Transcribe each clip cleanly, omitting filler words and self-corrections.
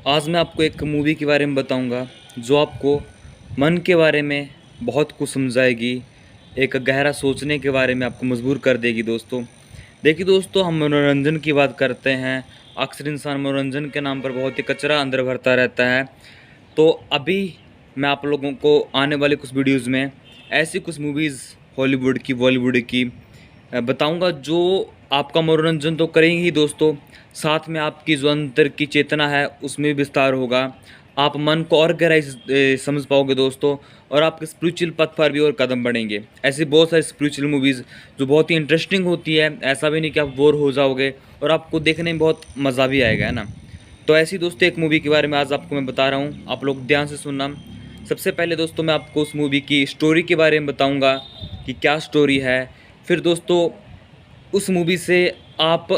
आज मैं आपको एक मूवी के बारे में बताऊंगा जो आपको मन के बारे में बहुत कुछ समझाएगी, एक गहरा सोचने के बारे में आपको मजबूर कर देगी दोस्तों। देखिए दोस्तों, हम मनोरंजन की बात करते हैं। अक्सर इंसान मनोरंजन के नाम पर बहुत ही कचरा अंदर भरता रहता है। तो अभी मैं आप लोगों को आने वाले कुछ वीडियोज़ में ऐसी कुछ मूवीज़ हॉलीवुड की, बॉलीवुड की बताऊंगा जो आपका मनोरंजन तो करेंगी ही दोस्तों, साथ में आपकी जो अंतर की चेतना है उसमें भी विस्तार होगा। आप मन को और गहराई से समझ पाओगे दोस्तों, और आपके स्पिरिचुअल पथ पर भी और कदम बढ़ेंगे। ऐसी बहुत सारी स्पिरिचुअल मूवीज़ जो बहुत ही इंटरेस्टिंग होती है, ऐसा भी नहीं कि आप बोर हो जाओगे, और आपको देखने में बहुत मज़ा भी आएगा, है ना। तो ऐसी दोस्तों एक मूवी के बारे में आज आपको मैं बता रहा हूँ, आप लोग ध्यान से सुनना। सबसे पहले दोस्तों मैं आपको उस मूवी की स्टोरी के बारे में बताऊँगा कि क्या स्टोरी है। फिर दोस्तों उस मूवी से आप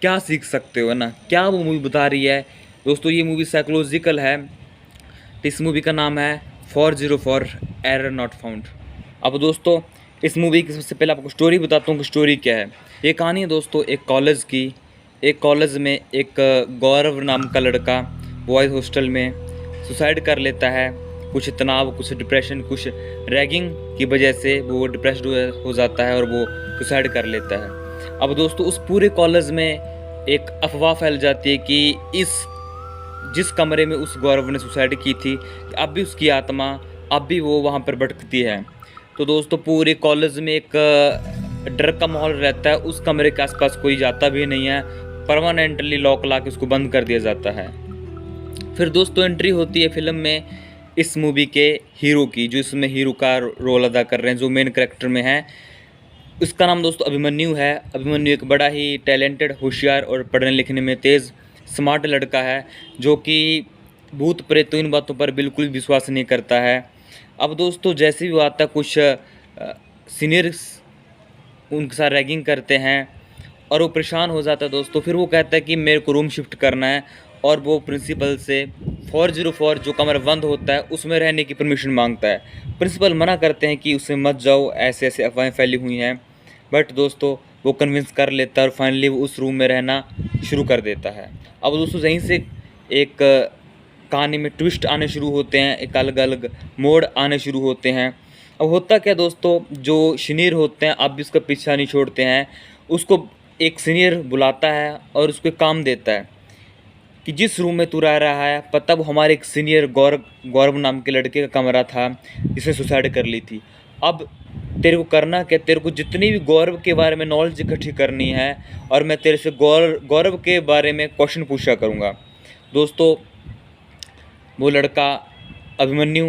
क्या सीख सकते हो, है ना, क्या वो मूवी बता रही है। दोस्तों ये मूवी साइकोलॉजिकल है। तो इस मूवी का नाम है 404 एरर नॉट फाउंड। अब दोस्तों इस मूवी की सबसे पहले आपको स्टोरी बताता हूँ कि स्टोरी क्या है। ये कहानी है दोस्तों एक कॉलेज की। एक कॉलेज में एक गौरव नाम का लड़का बॉयज़ हॉस्टल में सुसाइड कर लेता है। कुछ तनाव, कुछ डिप्रेशन, कुछ रैगिंग की वजह से वो डिप्रेस्ड हो जाता है और वो सुसाइड कर लेता है। अब दोस्तों उस पूरे कॉलेज में एक अफवाह फैल जाती है कि इस जिस कमरे में उस गौरव ने सुसाइड की थी, अब भी उसकी आत्मा अब भी वो वहाँ पर भटकती है। तो दोस्तों पूरे कॉलेज में एक डर का माहौल रहता है। उस कमरे के आसपास कोई जाता भी नहीं है। परमानेंटली लॉक ला के उसको बंद कर दिया जाता है। फिर दोस्तों एंट्री होती है फिल्म में इस मूवी के हीरो की, जो इसमें हीरो का रोल अदा कर रहे हैं, जो मेन कैरेक्टर में है। उसका नाम दोस्तों अभिमन्यु है। अभिमन्यु एक बड़ा ही टैलेंटेड, होशियार और पढ़ने लिखने में तेज़, स्मार्ट लड़का है, जो कि भूत प्रेत इन बातों पर बिल्कुल विश्वास नहीं करता है। अब दोस्तों जैसे भी वो आता, कुछ सीनियर्स उनके साथ रैगिंग करते हैं और वो परेशान हो जाता है दोस्तों। फिर वो कहता है कि मेरे को रूम शिफ्ट करना है, और वो प्रिंसिपल से 404 जो कमरा बंद होता है उसमें रहने की परमिशन मांगता है। प्रिंसिपल मना करते हैं कि उसमें मत जाओ, ऐसे ऐसे अफवाहें फैली हुई हैं। बट दोस्तों वो कन्विंस कर लेता है और फाइनली वो उस रूम में रहना शुरू कर देता है। अब दोस्तों यहीं से एक कहानी में ट्विस्ट आने शुरू होते हैं, एक अलग अलग मोड़ आने शुरू होते हैं। अब होता क्या दोस्तों, जो सीनियर होते हैं अब भी उसका पीछा नहीं छोड़ते हैं। उसको एक सीनियर बुलाता है और उसको काम देता है कि जिस रूम में तू रह रहा है, पता वो हमारे एक सीनियर गौरव गौरव नाम के लड़के का कमरा था जिसने सुसाइड कर ली थी। अब तेरे को करना क्या, तेरे को जितनी भी गौरव के बारे में नॉलेज इकट्ठी करनी है, और मैं तेरे से गौरव के बारे में क्वेश्चन पूछा करूँगा। दोस्तों वो लड़का अभिमन्यु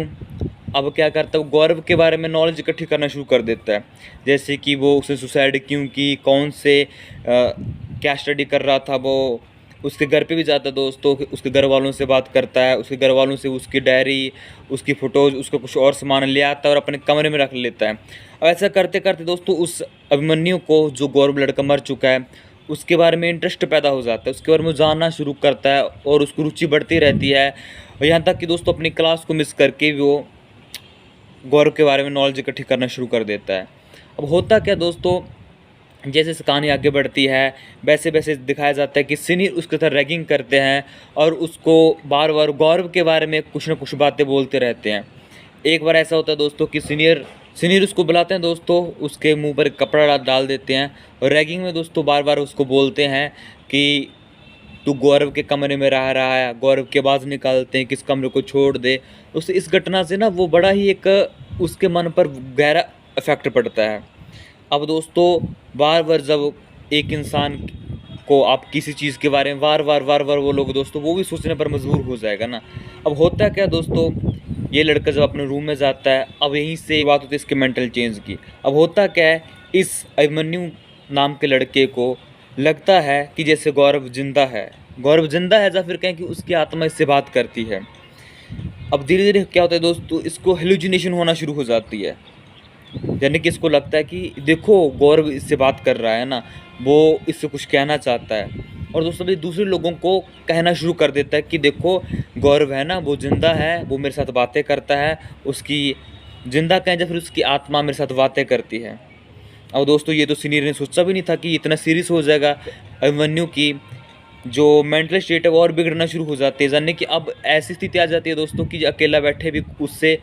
अब क्या करता है, वो गौरव के बारे में नॉलेज इकट्ठी करना शुरू कर देता है। जैसे कि वो उसने सुसाइड क्यों की, कौन से क्या स्टडी कर रहा था वो। उसके घर पे भी जाता है दोस्तों, उसके घर वालों से बात करता है, उसके घर वालों से उसकी डायरी, उसकी फ़ोटोज़, उसका कुछ और सामान ले आता है और अपने कमरे में रख लेता है। और ऐसा करते करते दोस्तों उस अभिमन्यु को, जो गौरव लड़का मर चुका है, उसके बारे में इंटरेस्ट पैदा हो जाता है। उसके बारे में जानना शुरू करता है और उसकी रुचि बढ़ती रहती है। और यहाँ तक कि दोस्तों अपनी क्लास को मिस करके भी वो गौरव के बारे में नॉलेज इकट्ठी करना शुरू कर देता है। अब होता क्या दोस्तों, जैसे जैसे कहानी आगे बढ़ती है वैसे वैसे दिखाया जाता है कि सीनियर उसके साथ रैगिंग करते हैं और उसको बार बार गौरव के बारे में कुछ ना कुछ बातें बोलते रहते हैं। एक बार ऐसा होता है दोस्तों कि सीनियर सीनियर उसको बुलाते हैं दोस्तों, उसके मुंह पर कपड़ा डाल देते हैं और रैगिंग में दोस्तों बार बार उसको बोलते हैं कि तू गौरव के कमरे में रह रहा है, गौरव की आवाज़ निकालते हैं कि इस कमरे को छोड़ दे। उससे इस घटना से ना वो बड़ा ही एक उसके मन पर गहरा इफेक्ट पड़ता है। अब दोस्तों बार बार जब एक इंसान को आप किसी चीज़ के बारे में वार वार वो लोग दोस्तों, वो भी सोचने पर मजबूर हो जाएगा ना। अब होता क्या दोस्तों, ये लड़का जब अपने रूम में जाता है, अब यहीं से बात होती है इसके मेंटल चेंज की। अब होता क्या है, इस अभिमन्यु नाम के लड़के को लगता है कि जैसे गौरव जिंदा है, गौरव जिंदा है, या फिर कहें कि उसकी आत्मा इससे बात करती है। अब धीरे धीरे क्या होता है दोस्तों, इसको हेलुसिनेशन होना शुरू हो जाती है। यानी कि इसको लगता है कि देखो गौरव इससे बात कर रहा है ना, वो इससे कुछ कहना चाहता है। और दोस्तों ये दूसरे लोगों को कहना शुरू कर देता है कि देखो गौरव है ना, वो जिंदा है, वो मेरे साथ बातें करता है, उसकी जिंदा कहें या फिर उसकी आत्मा मेरे साथ बातें करती है। और दोस्तों ये तो सीनियर ने सोचा भी नहीं था कि इतना सीरियस हो जाएगा अभिमन्यु की जो मेंटल स्टेट है वो और बिगड़ना शुरू हो जाती है। यानी कि अब ऐसी स्थिति आ जाती है दोस्तों कि अकेला बैठे भी उससे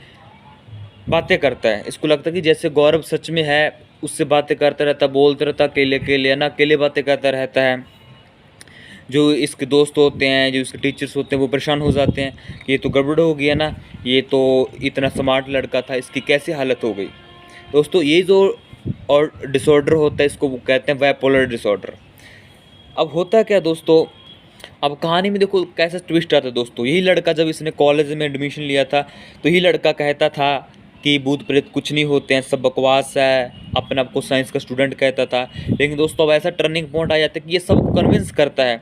बातें करता है। इसको लगता है कि जैसे गौरव सच में है, उससे बातें करता रहता, बोलता रहता, अकेले अकेले, है ना, अकेले बातें करता रहता है। जो इसके दोस्त होते हैं, जो इसके टीचर्स होते हैं, वो परेशान हो जाते हैं कि ये तो गड़बड़ हो गया ना, ये तो इतना स्मार्ट लड़का था, इसकी कैसी हालत हो गई। दोस्तों ये जो और डिसऑर्डर होता है, इसको वो कहते हैं बाइपोलर डिसऑर्डर। अब होता क्या दोस्तों, अब कहानी में देखो कैसा ट्विस्ट आता है दोस्तों। यही लड़का जब इसने कॉलेज में एडमिशन लिया था, तो यही लड़का कहता था कि भूत प्रेत कुछ नहीं होते हैं, सब बकवास है, अपने आप को साइंस का स्टूडेंट कहता था। लेकिन दोस्तों अब ऐसा टर्निंग पॉइंट आ जाता है कि ये सबको कन्विंस करता है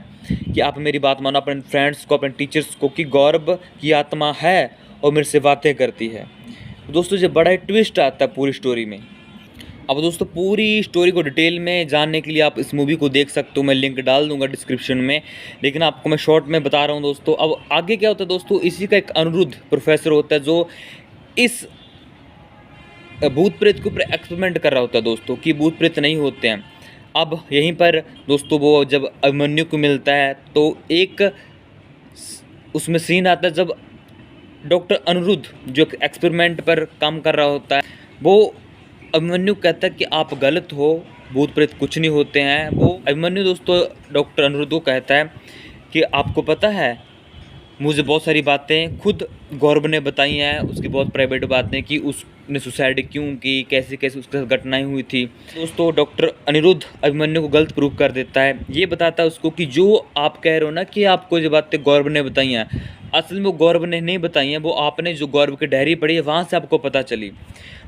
कि आप मेरी बात मानो, अपने फ्रेंड्स को, अपने टीचर्स को, कि गौरव की आत्मा है और मेरे से बातें करती है। तो दोस्तों जो बड़ा ही ट्विस्ट आता है पूरी स्टोरी में। अब दोस्तों पूरी स्टोरी को डिटेल में जानने के लिए आप इस मूवी को देख सकते हो, मैं लिंक डाल दूंगा डिस्क्रिप्शन में, लेकिन आपको मैं शॉर्ट में बता रहा हूँ दोस्तों। अब आगे क्या होता है दोस्तों, इसी का एक अनिरुद्ध प्रोफेसर होता है जो इस भूत प्रेत के ऊपर एक्सपेरिमेंट कर रहा होता है दोस्तों, कि भूत प्रेत नहीं होते हैं। अब यहीं पर दोस्तों वो जब अभिमन्यु को मिलता है तो एक उसमें सीन आता है जब डॉक्टर अनिरुद्ध जो एक्सपेरिमेंट पर काम कर रहा होता है, वो अभिमन्यु कहता है कि आप गलत हो, भूत प्रेत कुछ नहीं होते हैं। वो अभिमन्यु दोस्तों डॉक्टर अनिरुद्ध को कहता है कि आपको पता है, मुझे बहुत सारी बातें खुद गौरव ने बताई हैं, उसकी बहुत प्राइवेट बातें कि उसने सुसाइड क्यों की, कैसे कैसे उसके साथ घटनाएं हुई थी। दोस्तों डॉक्टर अनिरुद्ध अभिमन्यु को गलत प्रूव कर देता है। ये बताता है उसको कि जो आप कह रहे हो ना कि आपको जो बातें गौरव ने बताई हैं, असल में वो गौरव ने नहीं बताई हैं, वो आपने जो गौरव की डायरी पढ़ी है वहाँ से आपको पता चली।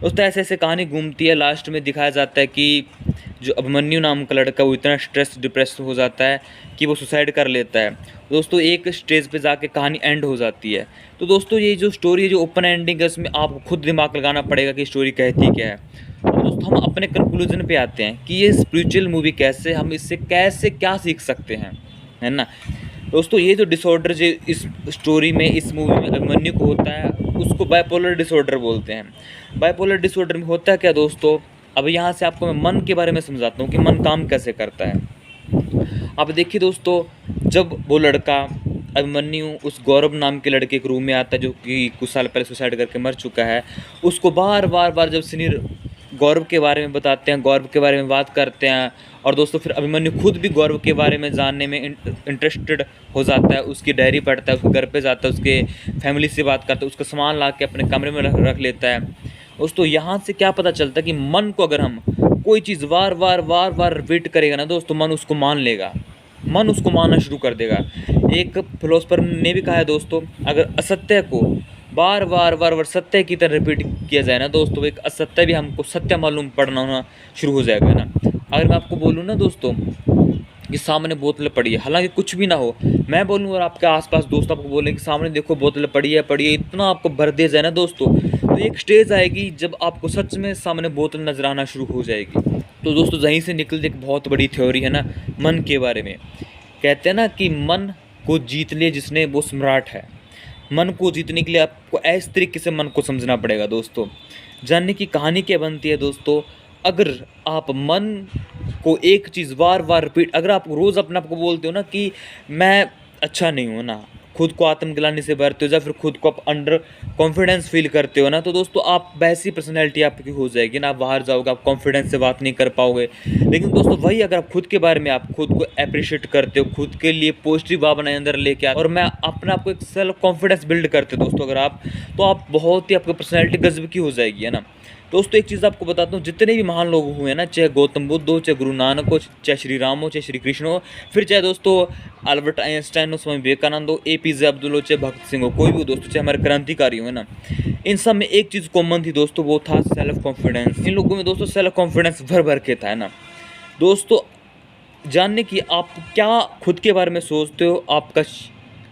दोस्तों ऐसे ऐसे कहानी घूमती है। लास्ट में दिखाया जाता है कि जो अभिमन्यु नाम का लड़का, वो इतना स्ट्रेस डिप्रेस हो जाता है कि वो सुसाइड कर लेता है। दोस्तों एक स्टेज पे जाके कहानी एंड हो जाती है। तो दोस्तों ये जो स्टोरी है, जो ओपन एंडिंग है, उसमें आपको खुद दिमाग लगाना पड़ेगा कि स्टोरी कहती क्या है। तो दोस्तों हम अपने कंक्लूजन पे आते हैं कि ये स्पिरिचुअल मूवी कैसे, हम इससे कैसे क्या सीख सकते हैं, है ना। दोस्तों ये जो डिसऑर्डर जो इस स्टोरी में, इस मूवी में अभिमन्यु को होता है, उसको बाइपोलर डिसऑर्डर बोलते हैं। बाइपोलर डिसऑर्डर में होता है क्या दोस्तों, अब यहाँ से आपको मैं मन के बारे में समझाता हूँ कि मन काम कैसे करता है। अब देखिए दोस्तों, जब वो लड़का अभिमन्यु उस गौरव नाम के लड़के के रूम में आता है, जो कि कुछ साल पहले सुसाइड करके मर चुका है, उसको बार बार जब सीनियर गौरव के बारे में बताते हैं, गौरव के बारे में बात करते हैं, और दोस्तों फिर अभिमन्यु खुद भी गौरव के बारे में जानने में इंटरेस्टेड हो जाता है। उसकी डायरी पढ़ता है, उसके घर पे जाता है, उसके फैमिली से बात करता है, उसका सामान ला के अपने कमरे में रख लेता है। दोस्तों यहाँ से क्या पता चलता है कि मन को अगर हम कोई चीज़ बार बार रिपीट करेगा ना दोस्तों, मन उसको मान लेगा, मन उसको मानना शुरू कर देगा। एक फिलोसफर ने भी कहा है दोस्तों, अगर असत्य को बार बार सत्य की तरह रिपीट किया जाए ना दोस्तों, एक असत्य भी हमको सत्य मालूम पड़ना होना शुरू हो जाएगा ना। अगर मैं आपको बोलूँ ना दोस्तों कि सामने बोतल पड़ी है, हालांकि कुछ भी ना हो, मैं बोलूँ और आपके आसपास दोस्त आपको बोलें कि सामने देखो बोतल पड़ी है, इतना आपको भर दे जाए ना दोस्तों, तो एक स्टेज आएगी जब आपको सच में सामने बोतल नजर आना शुरू हो जाएगी। तो दोस्तों यहीं से निकलती एक बहुत बड़ी थ्योरी है ना मन के बारे में। कहते हैं ना कि मन को जीत ले जिसने, वो सम्राट है। मन को जीतने के लिए आपको इस तरीके से मन को समझना पड़ेगा दोस्तों। जानने की कहानी क्या बनती है दोस्तों, अगर आप मन को एक चीज़ बार रिपीट, अगर आप रोज़ अपने आप को बोलते हो ना कि मैं अच्छा नहीं हूँ ना, खुद को आत्मग्लानि से भरते हो, या फिर खुद को आप अंडर कॉन्फिडेंस फील करते हो ना, तो दोस्तों आप वैसी पर्सनैलिटी आपकी हो जाएगी ना, आप बाहर जाओगे, आप कॉन्फिडेंस से बात नहीं कर पाओगे। लेकिन दोस्तों वही अगर आप खुद के बारे में, आप खुद को अप्रिशिएट करते हो, खुद के लिए पॉजिटिव भावनाएं अंदर लेके आते, और मैं अपने आप को एक सेल्फ कॉन्फिडेंस बिल्ड करते हो दोस्तों अगर आप, तो आप बहुत ही, आपकी पर्सनैलिटी गजब की हो जाएगी, है ना। दोस्तों एक चीज़ आपको बताता हूँ, जितने भी महान लोग हुए ना, चाहे गौतम बुद्ध हो, चाहे गुरु नानक हो, चाहे श्री राम हो, चाहे श्री कृष्ण हो, फिर चाहे दोस्तों अल्बर्ट आइंस्टाइन हो, स्वामी विवेकानंद हो, APJ अब्दुल हो, चाहे भगत सिंह हो, कोई भी हो दोस्तों, चाहे हमारे क्रांतिकारी हो ना, इन सब में एक चीज़ कॉमन थी दोस्तों, वो था सेल्फ कॉन्फिडेंस। इन लोगों में दोस्तों सेल्फ कॉन्फिडेंस भर के था, है ना। दोस्तों जानने की आप क्या खुद के बारे में सोचते हो, आपका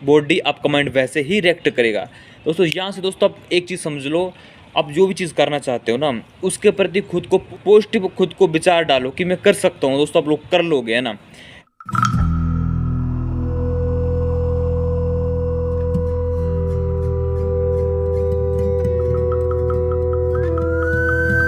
बॉडी, आपका माइंड वैसे ही रिएक्ट करेगा दोस्तों। यहाँ से दोस्तों आप एक चीज़ समझ लो, आप जो भी चीज़ करना चाहते हो ना, उसके प्रति खुद को पॉजिटिव, खुद को विचार डालो कि मैं कर सकता हूँ दोस्तों, आप लोग कर लोगे, है ना।